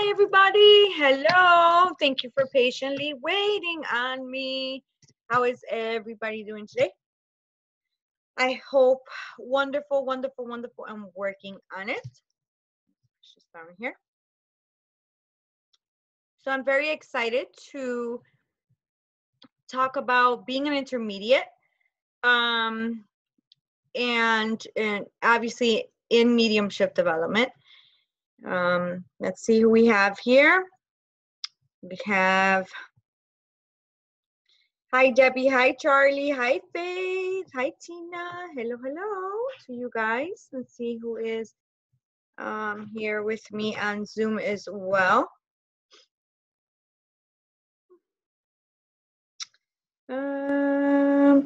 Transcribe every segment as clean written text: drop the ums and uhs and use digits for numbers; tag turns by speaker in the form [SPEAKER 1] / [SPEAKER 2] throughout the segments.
[SPEAKER 1] Hi, everybody. Hello. Thank you for patiently waiting on me. How is everybody doing today? I hope wonderful, wonderful, wonderful. I'm working on it. It's just down here. So I'm very excited to talk about being an intermediate, and obviously in mediumship development. Let's see who we have here. We have, hi Debbie, hi Charlie, hi Faith, hi Tina, hello to you guys. Let's see who is here with me on Zoom as well.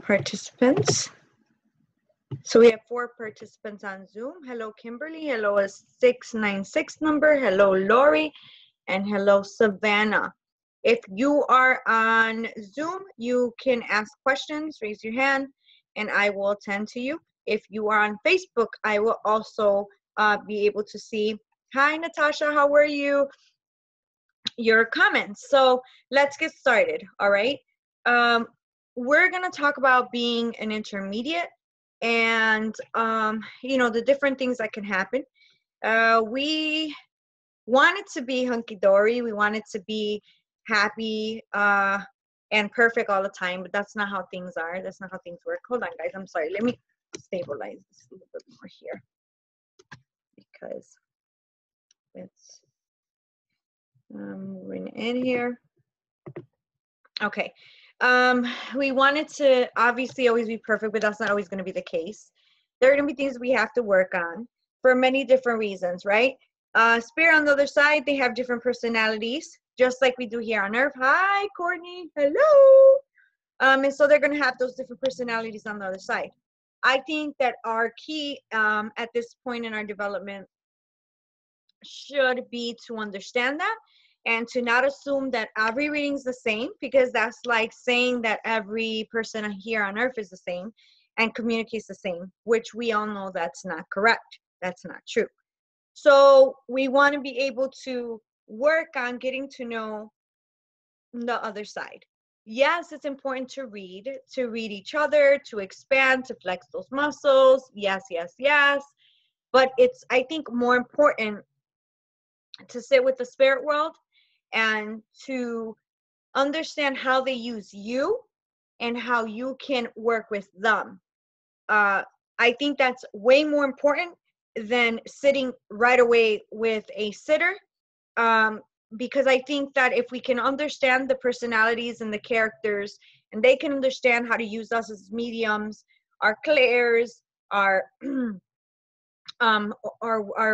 [SPEAKER 1] Participants. So we have 4 participants on Zoom. Hello Kimberly, hello a 696 number, hello Lori, and hello Savannah. If you are on Zoom, you can ask questions, raise your hand, and I will attend to you. If you are on Facebook, I will also be able to see, hi Natasha, how are you? Your comments. So let's get started, all right? We're gonna talk about being an intermediate and, you know, the different things that can happen. We want it to be hunky-dory. We want it to be happy and perfect all the time, but that's not how things are. That's not how things work. Hold on, guys. I'm sorry. Let me stabilize this a little bit more here because it's moving in here. Okay. We want it to obviously always be perfect, but that's not always going to be the case. There are going to be things we have to work on for many different reasons, right? Spirit on the other side, they have different personalities, just like we do here on Earth. Hi, Courtney. Hello. And so they're going to have those different personalities on the other side. I think that our key at this point in our development should be to understand that and to not assume that every reading is the same, because that's like saying that every person here on Earth is the same and communicates the same, which we all know that's not correct. That's not true. So we want to be able to work on getting to know the other side. Yes, it's important to read each other, to expand, to flex those muscles. Yes, yes, yes. But it's, I think, more important to sit with the spirit world and to understand how they use you and how you can work with them. I think that's way more important than sitting right away with a sitter, because I think that if we can understand the personalities and the characters, and they can understand how to use us as mediums, our clairs, our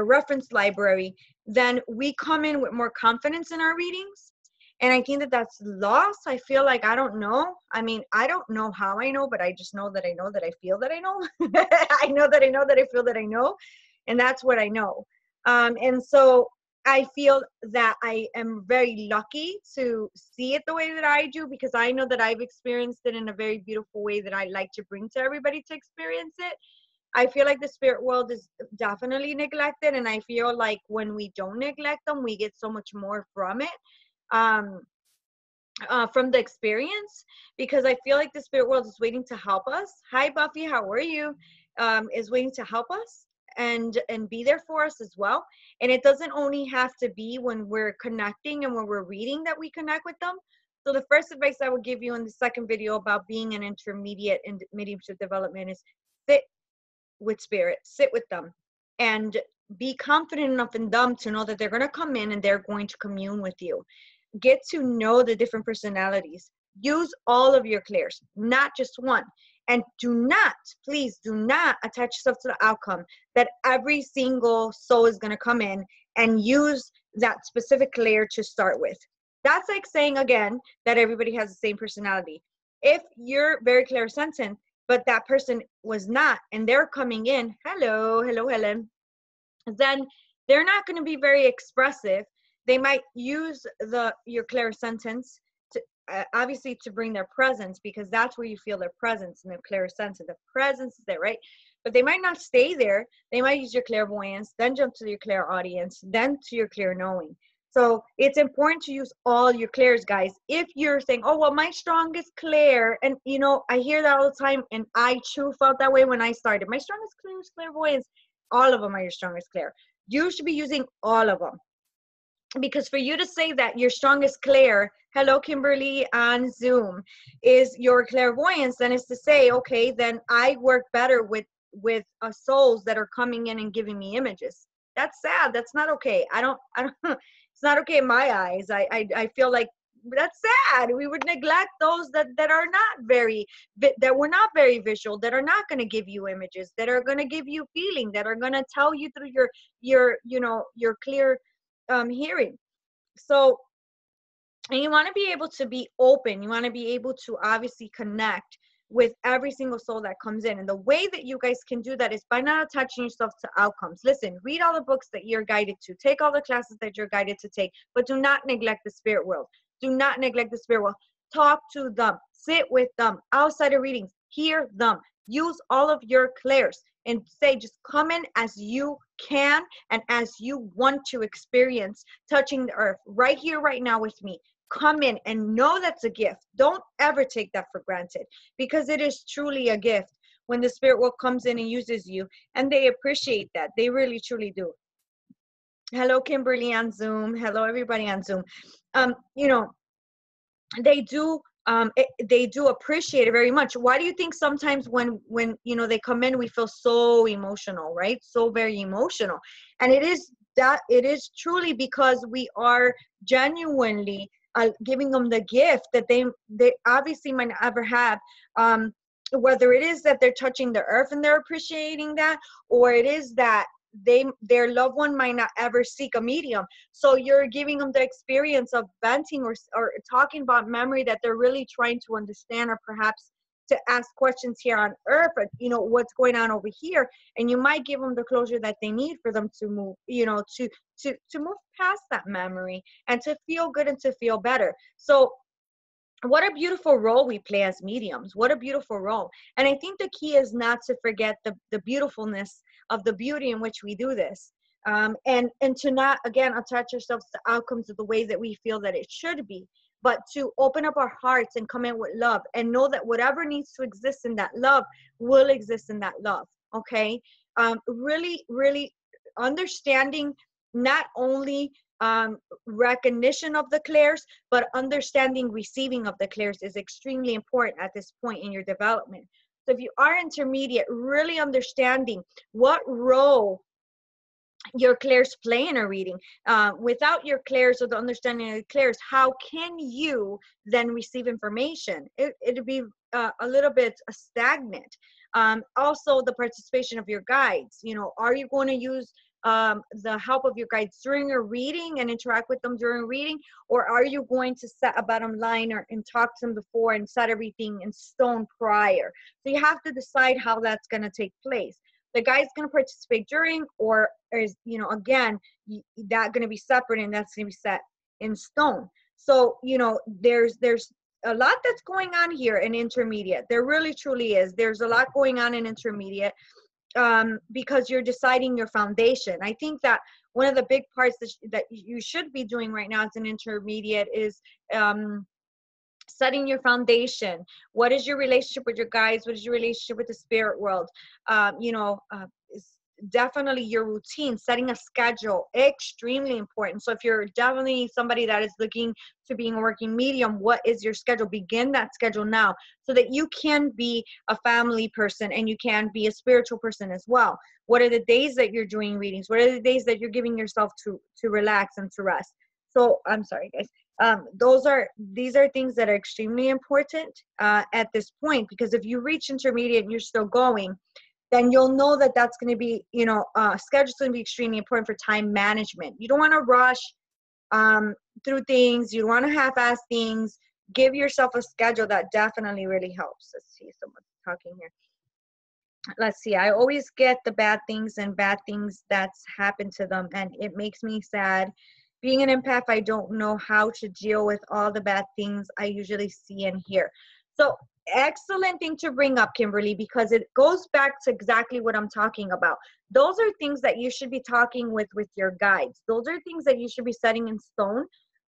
[SPEAKER 1] reference library, then we come in with more confidence in our readings. And I think that that's lost. I feel like, I don't know. I mean, I don't know how I know, but I just know that I feel that I know. I know that I feel that I know. And that's what I know. And so I feel that I am very lucky to see it the way that I do, because I know that I've experienced it in a very beautiful way that I like to bring to everybody to experience it. I feel like the spirit world is definitely neglected, and I feel like when we don't neglect them, we get so much more from it, from the experience, because I feel like the spirit world is waiting to help us. Hi, Buffy, how are you? Is waiting to help us and be there for us as well. And it doesn't only have to be when we're connecting and when we're reading that we connect with them. So the first advice I would give you in the second video about being an intermediate in mediumship development is sit with spirit, sit with them, and be confident enough in them to know that they're going to come in and they're going to commune with you. Get to know the different personalities. Use all of your clairs, not just one. And do not, please do not attach yourself to the outcome that every single soul is going to come in and use that specific clair to start with. That's like saying, again, that everybody has the same personality. If you're very clairsentient, but that person was not, and they're coming in, hello, Helen, then they're not going to be very expressive. They might use your clairsentience to obviously to bring their presence, because that's where you feel their presence, and their clairsentience. The presence is there, right? But they might not stay there. They might use your clairvoyance, then jump to your clairaudience, then to your clair knowing. So it's important to use all your clairs, guys. If you're saying, oh, well, my strongest clair, and you know, I hear that all the time, and I too felt that way when I started. My strongest clair is clairvoyance. All of them are your strongest clair. You should be using all of them. Because for you to say that your strongest clair, hello Kimberly on Zoom, is your clairvoyance, then it's to say, okay, then I work better with souls that are coming in and giving me images. That's sad. That's not okay. I don't it's not okay in my eyes. I feel like that's sad. We would neglect those that are not very, that were not very visual, that are not going to give you images, that are going to give you feeling, that are going to tell you through your you know, your clear hearing. So, and you want to be able to be open. You want to be able to obviously connect with every single soul that comes in. And the way that you guys can do that is by not attaching yourself to outcomes. Listen, read all the books that you're guided to. Take all the classes that you're guided to take. But do not neglect the spirit world. Do not neglect the spirit world. Talk to them. Sit with them. Outside of readings, hear them. Use all of your clairs and say, just come in as you can and as you want to experience touching the earth right here, right now with me. Come in and know that's a gift. Don't ever take that for granted, because it is truly a gift when the spirit world comes in and uses you, and they appreciate that. They really, truly do. Hello, Kimberly on Zoom. Hello, everybody on Zoom. You know, they do appreciate it very much. Why do you think sometimes when you know, they come in, we feel so emotional, right? So very emotional. And it is truly because we are genuinely giving them the gift that they obviously might not ever have, whether it is that they're touching the earth and they're appreciating that, or it is that their loved one might not ever seek a medium. So you're giving them the experience of venting or talking about memory that they're really trying to understand, or perhaps to ask questions here on earth, or, you know, what's going on over here. And you might give them the closure that they need for them to move, you know, to move past that memory and to feel good and to feel better. So what a beautiful role we play as mediums. What a beautiful role. And I think the key is not to forget the beautifulness of the beauty in which we do this. And to not, again, attach ourselves to outcomes of the way that we feel that it should be, but to open up our hearts and come in with love and know that whatever needs to exist in that love will exist in that love. Okay. Really, really understanding not only recognition of the clairs, but understanding receiving of the clairs is extremely important at this point in your development. So if you are intermediate, really understanding what role your clairs play in a reading. Without your clairs or the understanding of the clairs, how can you then receive information? It'd be a little bit stagnant. Also, the participation of your guides. You know, are you going to use the help of your guides during a reading and interact with them during a reading, or are you going to set a bottom line and talk to them before and set everything in stone prior? So you have to decide how that's going to take place. The guy's going to participate during, or is, you know, again, that going to be separate and that's going to be set in stone. So, you know, there's a lot that's going on here in intermediate. There really truly is. There's a lot going on in intermediate, because you're deciding your foundation. I think that one of the big parts that you should be doing right now as an intermediate is setting your foundation. What is your relationship with your guides? What is your relationship with the spirit world? You know, definitely your routine, setting a schedule, extremely important. So if you're definitely somebody that is looking to being a working medium, what is your schedule? Begin that schedule now so that you can be a family person and you can be a spiritual person as well. What are the days that you're doing readings? What are the days that you're giving yourself to relax and to rest? So I'm sorry, guys. These are things that are extremely important at this point, because if you reach intermediate and you're still going, then you'll know that that's going to be, you know, schedule's going to be extremely important for time management. You don't want to rush through things. You don't want to half-ass things. Give yourself a schedule. That definitely really helps. Let's see, someone's talking here. Let's see. I always get the bad things that's happened to them, and it makes me sad. Being an empath, I don't know how to deal with all the bad things I usually see and hear. So excellent thing to bring up, Kimberly, because it goes back to exactly what I'm talking about. Those are things that you should be talking with your guides. Those are things that you should be setting in stone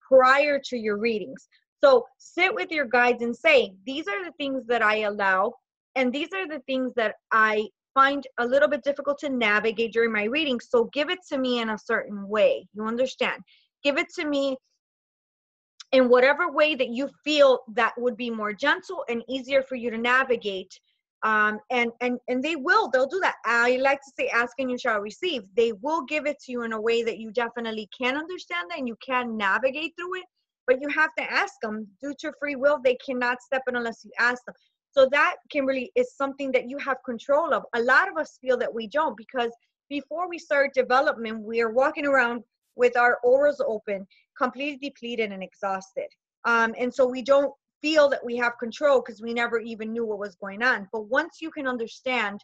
[SPEAKER 1] prior to your readings. So sit with your guides and say, these are the things that I allow, and these are the things that I find a little bit difficult to navigate during my reading. So give it to me in a certain way. You understand? Give it to me in whatever way that you feel that would be more gentle and easier for you to navigate. And they'll do that. I like to say, ask and you shall receive. They will give it to you in a way that you definitely can understand and you can navigate through it, but you have to ask them. Due to free will, they cannot step in unless you ask them. So that, Kimberly, is something that you have control of. A lot of us feel that we don't, because before we start development, we are walking around with our auras open, completely depleted and exhausted. And so we don't feel that we have control because we never even knew what was going on. But once you can understand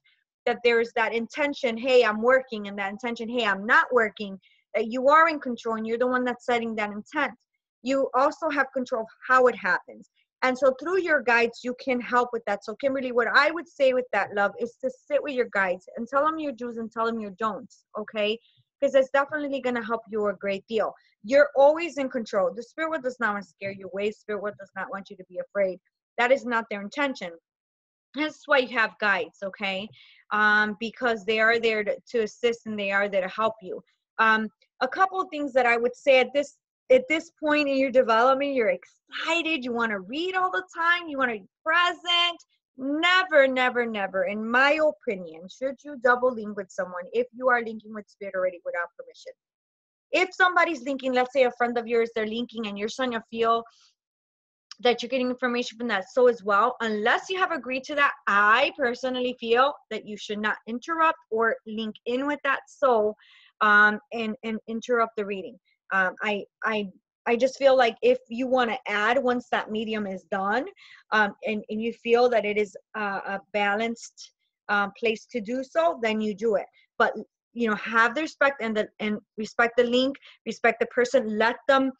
[SPEAKER 1] that there's that intention, hey, I'm working, and that intention, hey, I'm not working, that you are in control and you're the one that's setting that intent, you also have control of how it happens. And so through your guides, you can help with that. So Kimberly, what I would say with that, love, is to sit with your guides and tell them your do's and tell them your don'ts, okay? Because it's definitely going to help you a great deal. You're always in control. The spirit world does not want to scare you away. Spirit world does not want you to be afraid. That is not their intention. That's why you have guides, okay? Because they are there to assist and they are there to help you. A couple of things that I would say at this point in your development, you're excited, you want to read all the time, you want to be present. Never, never, never, in my opinion, should you double link with someone if you are linking with spirit already without permission. If somebody's linking, let's say a friend of yours, they're linking and you're starting to feel that you're getting information from that soul as well, unless you have agreed to that, I personally feel that you should not interrupt or link in with that soul and interrupt the reading. I just feel like if you want to add once that medium is done, and you feel that it is a balanced place to do so, then you do it. But have the respect and respect the link, respect the person. Let them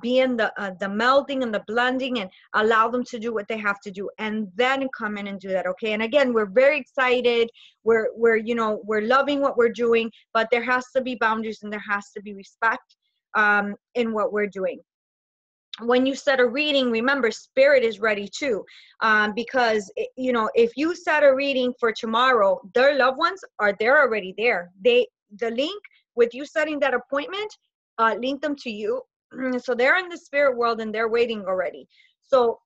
[SPEAKER 1] be in the melding and the blending, and allow them to do what they have to do, and then come in and do that. Okay. And again, we're very excited. We're loving what we're doing, but there has to be boundaries and there has to be respect in what we're doing. When you set a reading, remember, spirit is ready too, because if you set a reading for tomorrow, their loved ones they're already there. The link with you setting that appointment, link them to you, so they're in the spirit world and they're waiting already. So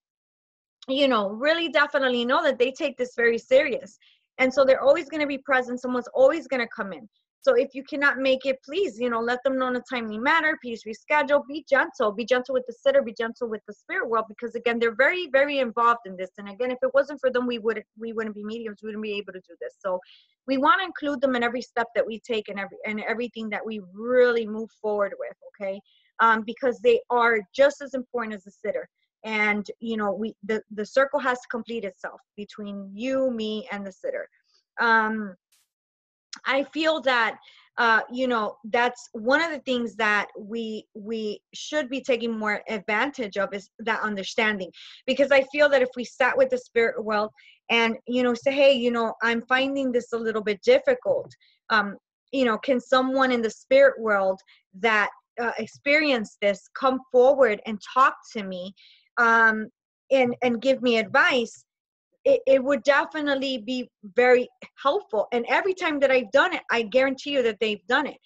[SPEAKER 1] really definitely know that they take this very serious, and so they're always going to be present. Someone's always going to come in. So if you cannot make it, please, let them know in a timely manner. Please reschedule. Be gentle. Be gentle with the sitter. Be gentle with the spirit world, because again, they're very, very involved in this. And again, if it wasn't for them, we wouldn't be mediums. We wouldn't be able to do this. So we want to include them in every step that we take and everything that we really move forward with. Okay, because they are just as important as the sitter. And the circle has to complete itself between you, me, and the sitter. I feel that, that's one of the things that we should be taking more advantage of, is that understanding. Because I feel that if we sat with the spirit world and, say, hey, I'm finding this a little bit difficult. Can someone in the spirit world that experienced this come forward and talk to me and give me advice? It would definitely be very helpful. And every time that I've done it, I guarantee you that they've done it.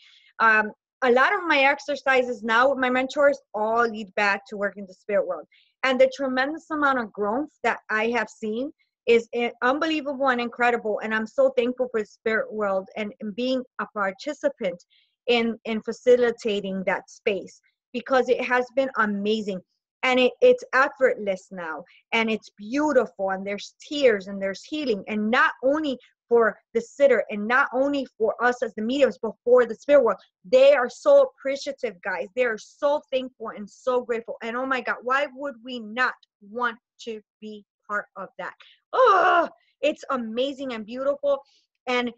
[SPEAKER 1] A lot of my exercises now with my mentors all lead back to working the spirit world. And the tremendous amount of growth that I have seen is unbelievable and incredible. And I'm so thankful for the spirit world and being a participant in facilitating that space, because it has been amazing. And it's effortless now, and it's beautiful, and there's tears and there's healing, and not only for the sitter and not only for us as the mediums, but for the spirit world. They are so appreciative, guys. They are so thankful and so grateful. And oh my God, why would we not want to be part of that? Oh, it's amazing and beautiful. And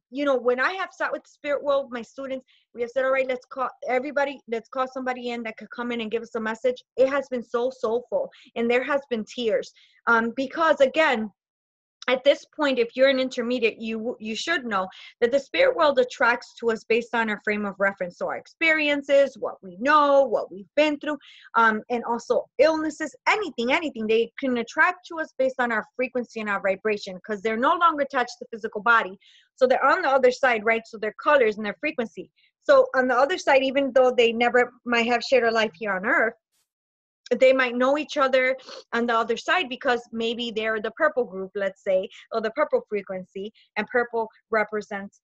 [SPEAKER 1] you know, when I have sat with the spirit world, my students, we have said, all right, let's call somebody in that could come in and give us a message. It has been so soulful, and there has been tears, because again, at this point, if you're an intermediate, you should know that the spirit world attracts to us based on our frame of reference. So our experiences, what we know, what we've been through, and also illnesses, anything, they can attract to us based on our frequency and our vibration, because they're no longer attached to the physical body. So they're on the other side, right? So their colors and their frequency. So on the other side, even though they never might have shared a life here on earth, they might know each other on the other side, because maybe they're the purple group, let's say, or the purple frequency, and purple represents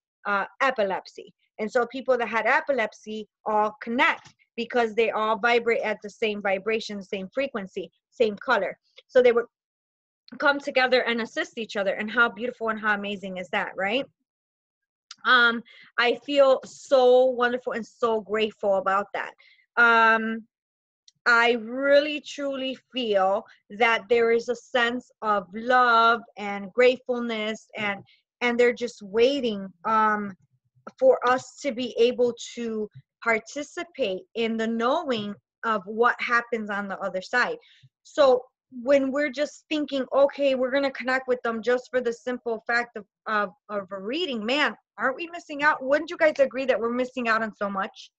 [SPEAKER 1] epilepsy. And so people that had epilepsy all connect because they all vibrate at the same vibration, same frequency, same color. So they would come together and assist each other. And how beautiful and how amazing is that, right? I feel so wonderful and so grateful about that. I really, truly feel that there is a sense of love and gratefulness, and they're just waiting for us to be able to participate in the knowing of what happens on the other side. So when we're just thinking, okay, we're going to connect with them just for the simple fact of a reading, man, aren't we missing out? Wouldn't you guys agree that we're missing out on so much?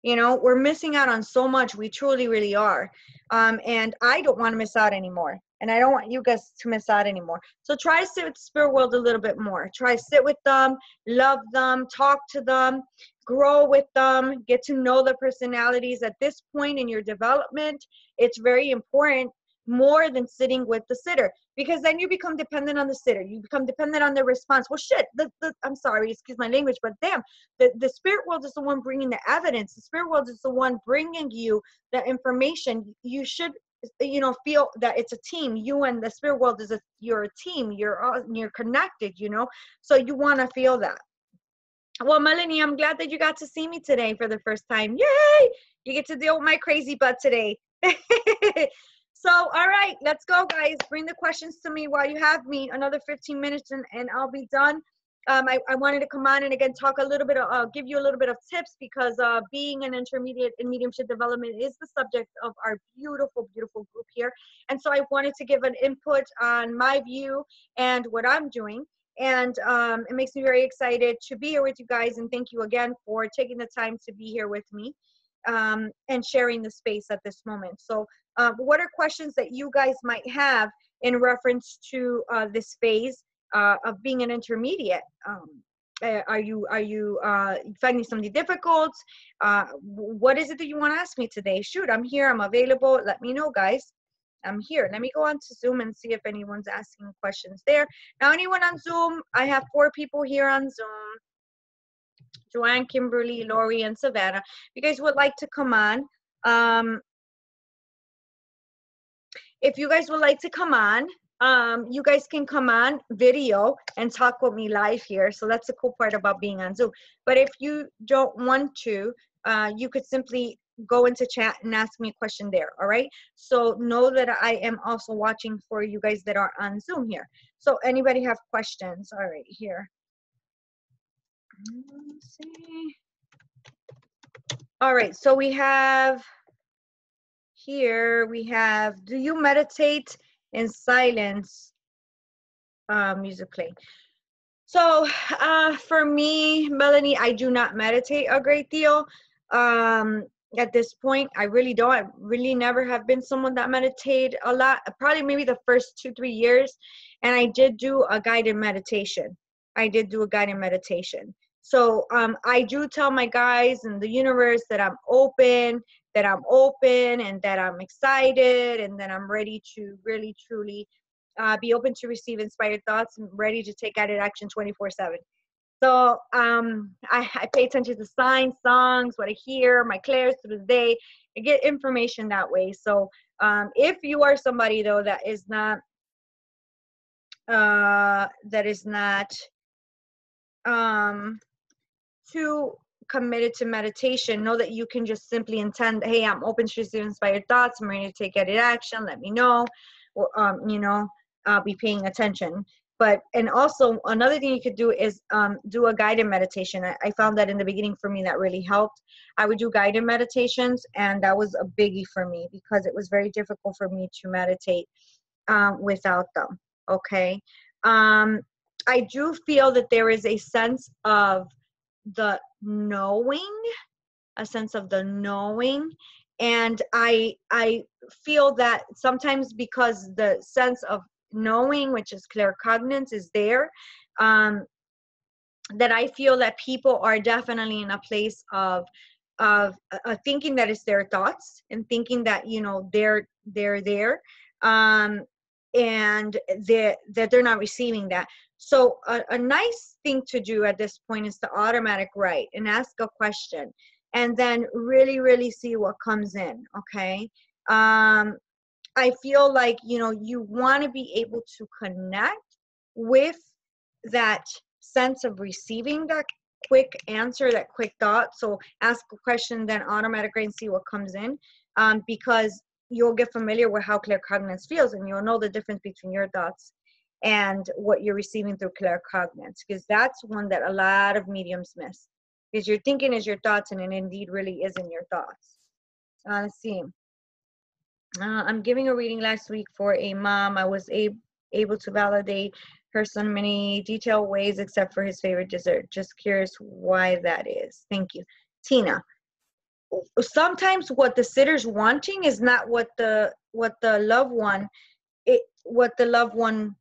[SPEAKER 1] You know, we're missing out on so much. We truly, really are. And I don't want to miss out anymore. And I don't want you guys to miss out anymore. So try to sit with the spirit world a little bit more. Try to sit with them, love them, talk to them, grow with them, get to know their personalities. At this point in your development, it's very important, more than sitting with the sitter, because then you become dependent on the sitter. You become dependent on their response. Well, shit, I'm sorry, excuse my language, but damn, the spirit world is the one bringing the evidence. The spirit world is the one bringing you the information. You should, you know, feel that it's a team. You and the spirit world you're a team. You're connected, you know, so you want to feel that. Well, Melanie, I'm glad that you got to see me today for the first time. Yay! You get to deal with my crazy butt today. So, all right, let's go, guys. Bring the questions to me while you have me. Another 15 minutes and I'll be done. I wanted to come on and again talk a little bit, give you a little bit of tips, because being an intermediate in mediumship development is the subject of our beautiful, beautiful group here. And so I wanted to give an input on my view and what I'm doing. And it makes me very excited to be here with you guys. And thank you again for taking the time to be here with me and sharing the space at this moment. So what are questions that you guys might have in reference to this phase of being an intermediate? Are you finding something difficult? What is it that you want to ask me today? Shoot, I'm here. I'm available. Let me know, guys. I'm here. Let me go on to Zoom and see if anyone's asking questions there. Now, anyone on Zoom? I have 4 people here on Zoom. Joanne, Kimberly, Lori, and Savannah. If you guys would like to come on, if you guys would like to come on, you guys can come on video and talk with me live here. So that's the cool part about being on Zoom. But if you don't want to, you could simply go into chat and ask me a question there. All right. So know that I am also watching for you guys that are on Zoom here. So anybody have questions? All right, here. Let's see. All right. So we have here, do you meditate in silence? Music playing. So for me, Melanie, I do not meditate a great deal. At this point, I really don't. I really never have been someone that meditated a lot. Probably maybe the first 2-3 years. And I did do a guided meditation. So I do tell my guys in the universe that I'm open, and that I'm excited, and that I'm ready to really, truly be open to receive inspired thoughts and ready to take guided action 24/7. So I pay attention to signs, songs, what I hear, my clairs through the day. I get information that way. So if you are somebody, though, that is not too committed to meditation, know that you can just simply intend, hey, I'm open to receive inspired thoughts. I'm ready to take guided action. Let me know. Or, you know, I'll be paying attention. But, and also another thing you could do is do a guided meditation. I found that in the beginning for me that really helped. I would do guided meditations, and that was a biggie for me because it was very difficult for me to meditate without them. Okay. I do feel that there is a sense of the knowing, a sense of the knowing. And I feel that sometimes because the sense of knowing, which is claircognizance, is there, that I feel that people are definitely in a place of thinking that it's their thoughts and thinking that, you know, they're there, and that they're not receiving that. So a nice thing to do at this point is to automatic write and ask a question, and then really see what comes in. Okay. I feel like, you know, you want to be able to connect with that sense of receiving that quick answer, that quick thought. So ask a question, then automatic write and see what comes in, because you'll get familiar with how claircognizance feels, and you'll know the difference between your thoughts and what you're receiving through claircognizance, because that's one that a lot of mediums miss, because your thinking is your thoughts, and it indeed really isn't your thoughts. Let's see. I'm giving a reading last week for a mom. I was able to validate her son many detailed ways except for his favorite dessert. Just curious why that is. Thank you. Tina, sometimes what the sitter's wanting is not what the loved one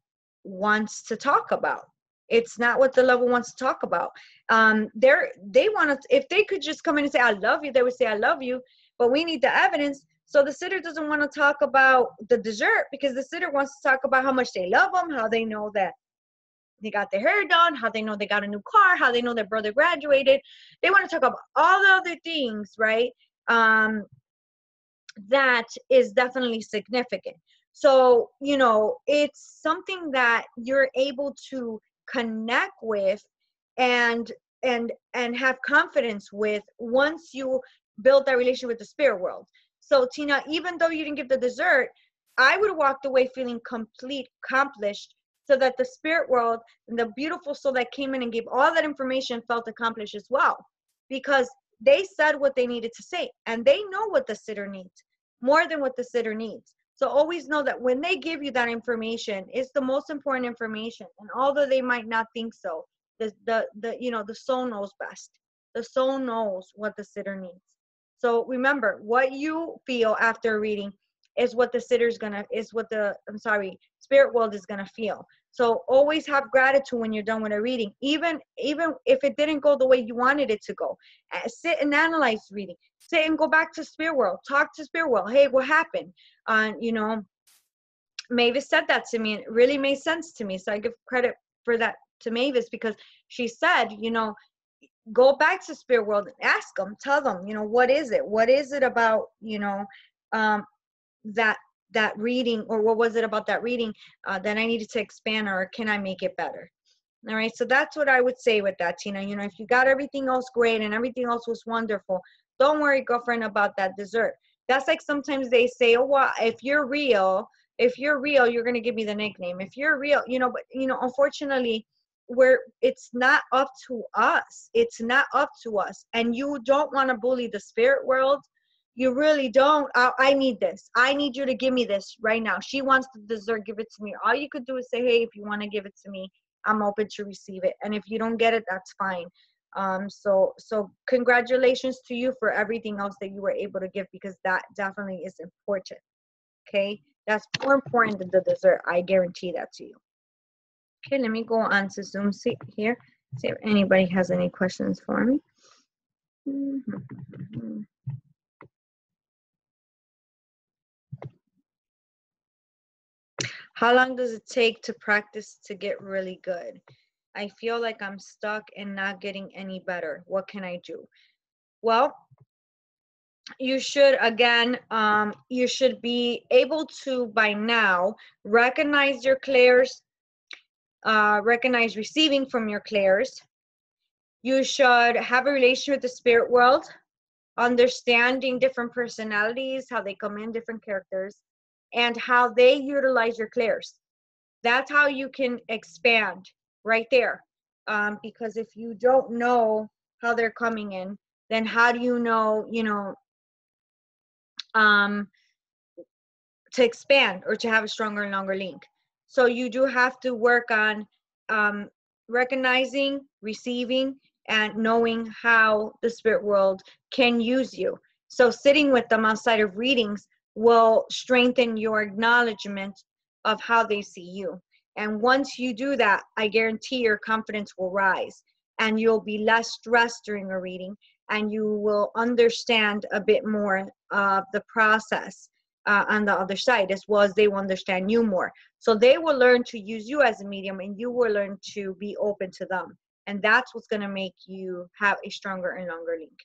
[SPEAKER 1] wants to talk about. It's not what the loved one wants to talk about. They want to, if they could just come in and say, I love you, they would say, I love you, but we need the evidence. So the sitter doesn't want to talk about the dessert because the sitter wants to talk about how much they love them, how they know that they got their hair done, how they know they got a new car, how they know their brother graduated. They want to talk about all the other things, right? That is definitely significant. So, you know, it's something that you're able to connect with and have confidence with once you build that relationship with the spirit world. So Tina, even though you didn't give the dessert, I would have walked away feeling complete, accomplished, so that the spirit world and the beautiful soul that came in and gave all that information felt accomplished as well, because they said what they needed to say, and they know what the sitter needs more than what the sitter needs. So always know that when they give you that information, it's the most important information. And although they might not think so, the you know, the soul knows best. The soul knows what the sitter needs. So remember, what you feel after a reading is what the spirit world is gonna feel. So always have gratitude when you're done with a reading, even if it didn't go the way you wanted it to go. Sit and analyze reading. Sit and go back to spirit world. Talk to spirit world. Hey, what happened? You know, Mavis said that to me, and it really made sense to me. So I give credit for that to Mavis, because she said, you know, go back to spirit world and ask them, tell them, you know, what is it about, you know, that reading, or what was it about that reading that I needed to expand, or can I make it better? All right, so that's what I would say with that, Tina. You know, if you got everything else great and everything else was wonderful, don't worry, girlfriend, about that dessert. That's like sometimes they say, oh, well, if you're real, you're going to give me the nickname. If you're real, you know, but, you know, unfortunately, it's not up to us. It's not up to us. And you don't want to bully the spirit world. You really don't. I need this. I need you to give me this right now. She wants the dessert. Give it to me. All you could do is say, hey, if you want to give it to me, I'm open to receive it. And if you don't get it, that's fine. So congratulations to you for everything else that you were able to give, because that definitely is important. Okay. That's more important than the dessert. I guarantee that to you. Okay. Let me go on to Zoom here. See if anybody has any questions for me. How long does it take to practice to get really good? I feel like I'm stuck and not getting any better. What can I do? Well, you should, again, you should be able to, by now, recognize your clairs, recognize receiving from your clairs. You should have a relationship with the spirit world, understanding different personalities, how they come in, different characters, and how they utilize your clairs. That's how you can expand right there. Because if you don't know how they're coming in, then how do you know, um, to expand or to have a stronger and longer link? So you do have to work on um, recognizing, receiving, and knowing how the spirit world can use you. So sitting with them outside of readings will strengthen your acknowledgement of how they see you. And once you do that, I guarantee your confidence will rise and you'll be less stressed during a reading, and you will understand a bit more of the process on the other side, as well as they will understand you more. So they will learn to use you as a medium, and you will learn to be open to them. And that's what's going to make you have a stronger and longer link.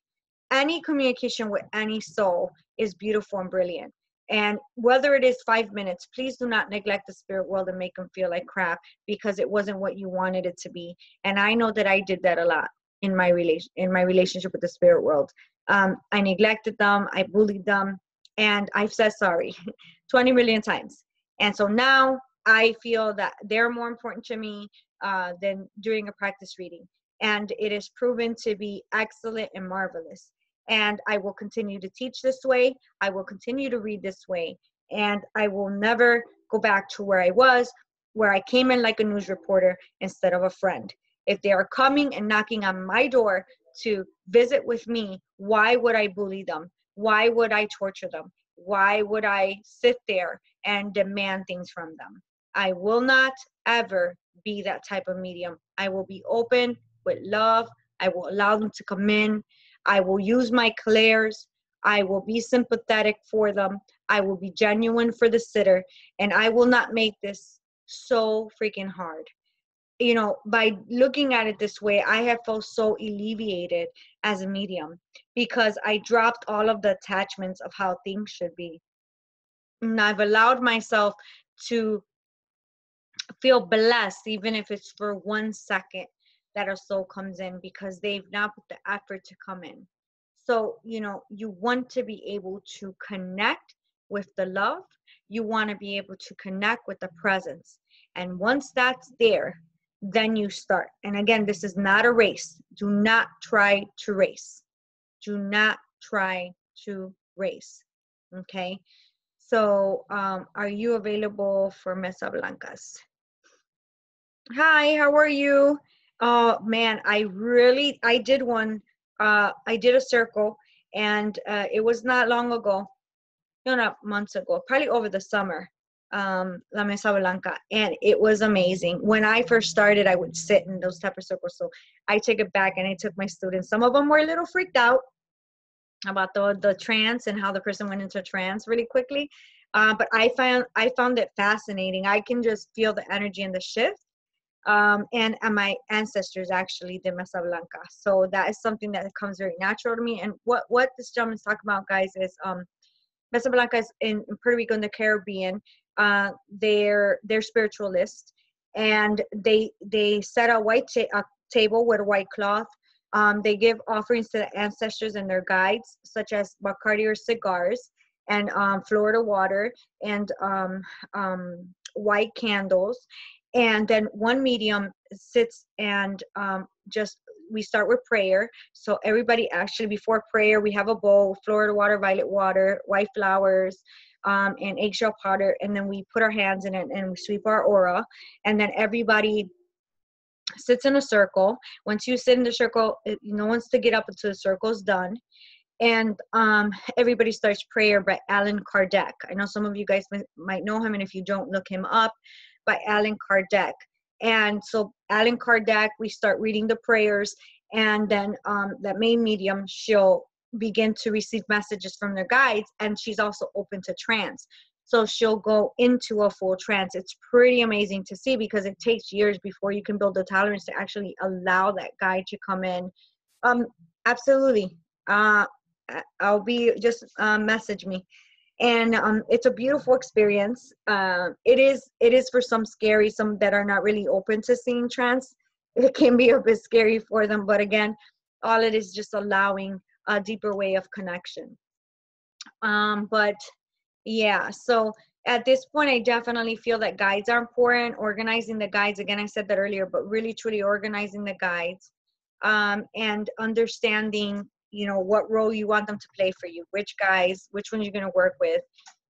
[SPEAKER 1] Any communication with any soul is beautiful and brilliant. And whether it is 5 minutes, please do not neglect the spirit world and make them feel like crap because it wasn't what you wanted it to be. And I know that I did that a lot in my relationship with the spirit world. I neglected them, I bullied them, and I've said sorry 20 million times. And so now I feel that they're more important to me than doing a practice reading. And it is proven to be excellent and marvelous. And I will continue to teach this way. I will continue to read this way. And I will never go back to where I was, where I came in like a news reporter instead of a friend. If they are coming and knocking on my door to visit with me, why would I bully them? Why would I torture them? Why would I sit there and demand things from them? I will not ever be that type of medium. I will be open with love. I will allow them to come in. I will use my clairs. I will be sympathetic for them. I will be genuine for the sitter. And I will not make this so freaking hard. By looking at it this way, I have felt so alleviated as a medium because I dropped all of the attachments of how things should be. And I've allowed myself to feel blessed, even if it's for 1 second that a soul comes in, because they've now put the effort to come in. So, you want to be able to connect with the love. You want to be able to connect with the presence. And once that's there, then you start. And again, this is not a race. Do not try to race. Do not try to race. Okay? So, are you available for Mesa Blancas? Hi, how are you? Oh man, I did one. I did a circle, and it was not long ago. No, not months ago, probably over the summer. La Mesa Blanca, and it was amazing. When I first started, I would sit in those type of circles. So I take it back, and I took my students. Some of them were a little freaked out about the trance and how the person went into trance really quickly. But I found it fascinating. I can just feel the energy and the shift. And my ancestors actually did Mesa Blanca. So that is something that comes very natural to me. And what this gentleman's talking about, guys, is Mesa Blanca is in Puerto Rico, in the Caribbean. They're spiritualists, and they set a white table with a white cloth. They give offerings to the ancestors and their guides, such as Bacardi or cigars, and Florida water, and white candles. And then one medium sits and we start with prayer. So everybody, actually, before prayer, we have a bowl, Florida water, violet water, white flowers, and eggshell powder. And then we put our hands in it and we sweep our aura. And then everybody sits in a circle. Once you sit in the circle, no one's to get up until the circle's done. And everybody starts prayer by Allan Kardec. I know some of you guys might know him, and if you don't, look him up, by Allan Kardec. And so Allan Kardec, we start reading the prayers, and then that main medium, she'll begin to receive messages from their guides, and she's also open to trance. So she'll go into a full trance. It's pretty amazing to see, because it takes years before you can build the tolerance to actually allow that guide to come in. Absolutely. I'll be, just message me. And it's a beautiful experience. It is for some scary, some that are not really open to seeing trance. It can be a bit scary for them, but again, all it is just allowing a deeper way of connection. But yeah, so at this point, I definitely feel that guides are important. Organizing the guides, again, I said that earlier, but really truly organizing the guides, and understanding, you know, what role you want them to play for you, which guys, which ones you're going to work with.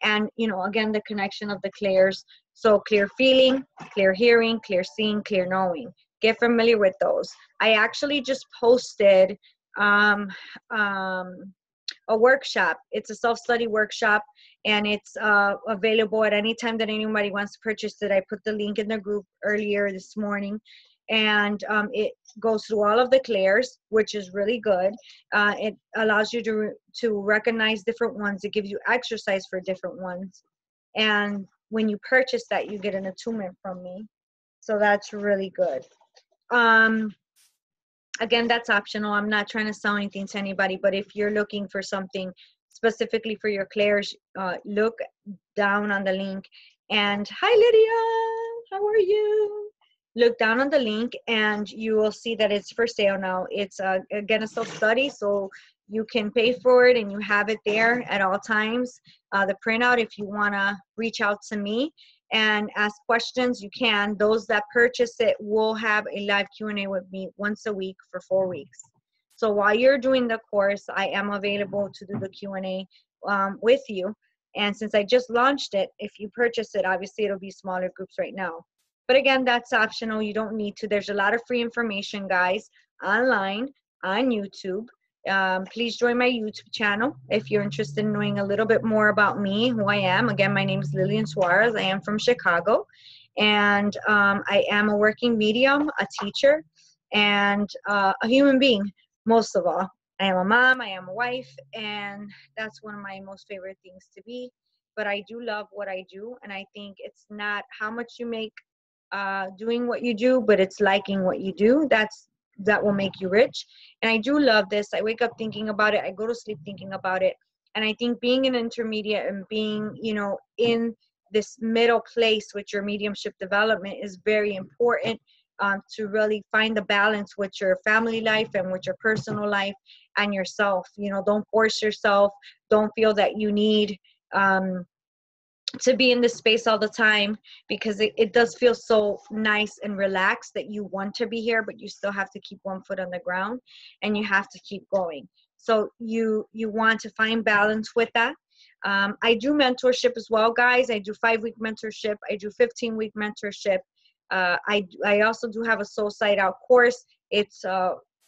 [SPEAKER 1] And, you know, again, the connection of the clairs. So clear feeling, clear hearing, clear seeing, clear knowing. Get familiar with those. I actually just posted a workshop. It's a self-study workshop, and it's available at any time that anybody wants to purchase it. I put the link in the group earlier this morning, and it goes through all of the clairs, which is really good. It allows you to recognize different ones. It gives you exercise for different ones, and when you purchase that, you get an attunement from me, so that's really good. Again, that's optional. I'm not trying to sell anything to anybody, but if you're looking for something specifically for your clairs, look down on the link. And hi, Lydia, how are you? Look down on the link and you will see that it's for sale now. It's again a self-study, so you can pay for it and you have it there at all times. The printout, if you want to reach out to me and ask questions, you can. Those that purchase it will have a live Q&A with me once a week for 4 weeks. So while you're doing the course, I am available to do the Q&A with you. And since I just launched it, if you purchase it, obviously it'll be smaller groups right now. But again, that's optional. You don't need to. There's a lot of free information, guys, online, on YouTube. Please join my YouTube channel if you're interested in knowing a little bit more about me, who I am. Again, my name is Lillian Suarez. I am from Chicago, and I am a working medium, a teacher, and a human being, most of all. I am a mom, I am a wife, and that's one of my most favorite things to be. But I do love what I do, and I think it's not how much you make doing what you do, but it's liking what you do. That will make you rich. And I do love this. I wake up thinking about it. I go to sleep thinking about it. And I think being an intermediate and being, you know, in this middle place with your mediumship development is very important, to really find the balance with your family life and with your personal life and yourself. You know, don't force yourself. Don't feel that you need to be in this space all the time, because it does feel so nice and relaxed that you want to be here, but you still have to keep one foot on the ground and you have to keep going. So you want to find balance with that. I do mentorship as well, guys. I do 5-week mentorship. I do 15-week mentorship. I also do have a Soul Side Out course. It's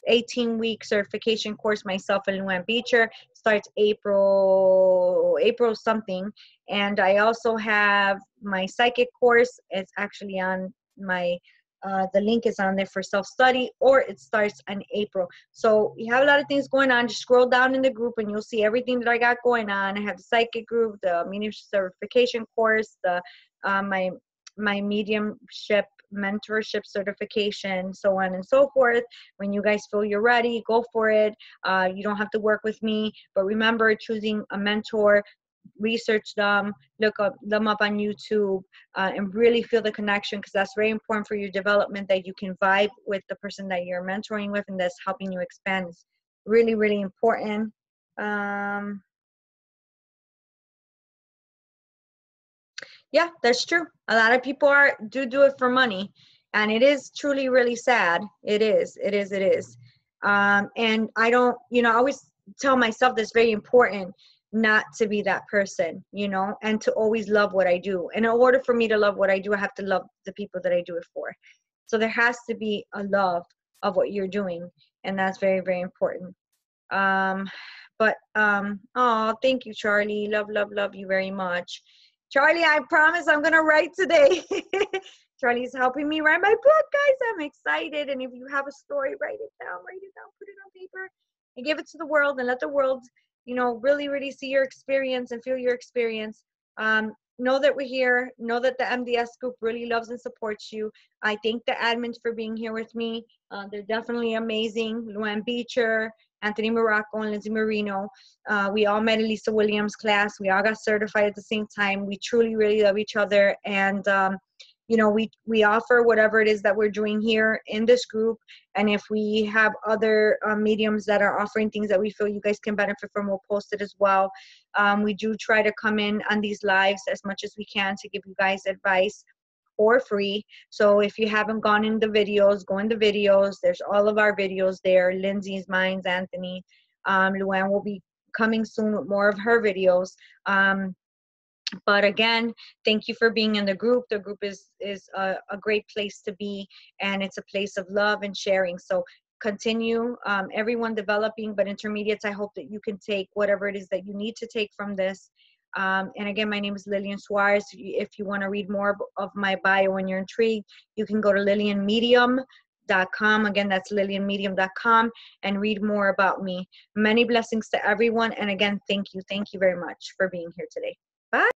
[SPEAKER 1] 18-week certification course, myself and Luann Beecher. Starts April something. And I also have my psychic course. It's actually on my the link is on there for self-study, or it starts in April. So we have a lot of things going on. Just scroll down in the group and you'll see everything that I got going on. I have the psychic group, the mediumship certification course, the my mediumship mentorship certification, so on and so forth. When you guys feel you're ready, go for it. You don't have to work with me, but remember, choosing a mentor, research them, look them up on YouTube, and really feel the connection, because that's very important for your development, that you can vibe with the person that you're mentoring with and that's helping you expand. It's really, really important. Yeah, that's true. A lot of people do it for money, and it is truly really sad. It is. And I don't, you know, I always tell myself that's very important not to be that person, you know, and to always love what I do. And in order for me to love what I do, I have to love the people that I do it for. So there has to be a love of what you're doing, and that's very, very important. Oh, thank you, Charlie. Love you very much. Charlie, I promise I'm going to write today. Charlie's helping me write my book, guys. I'm excited. And if you have a story, write it down, put it on paper, and give it to the world, and let the world, you know, really, really see your experience and feel your experience. Know that we're here. Know that the MDS group really loves and supports you. I thank the admins for being here with me. They're definitely amazing. Luann Beecher, Anthony Morocco, and Lindsay Marino. We all met in Lisa Williams' class. We all got certified at the same time. We truly, really love each other. And you know, we offer whatever it is that we're doing here in this group. And if we have other mediums that are offering things that we feel you guys can benefit from, we'll post it as well. We do try to come in on these lives as much as we can to give you guys advice for free. So if you haven't gone in the videos, go in the videos. There's all of our videos there. Lindsay's, mine, Anthony. Luann will be coming soon with more of her videos. But again, thank you for being in the group. The group is a great place to be, and it's a place of love and sharing. So continue, everyone developing, but intermediates, I hope that you can take whatever it is that you need to take from this. And again, my name is Lillian Suarez. If you want to read more of my bio and you're intrigued, you can go to lillianmedium.com. Again, that's lillianmedium.com, and read more about me. Many blessings to everyone. And again, thank you. Thank you very much for being here today. Bye.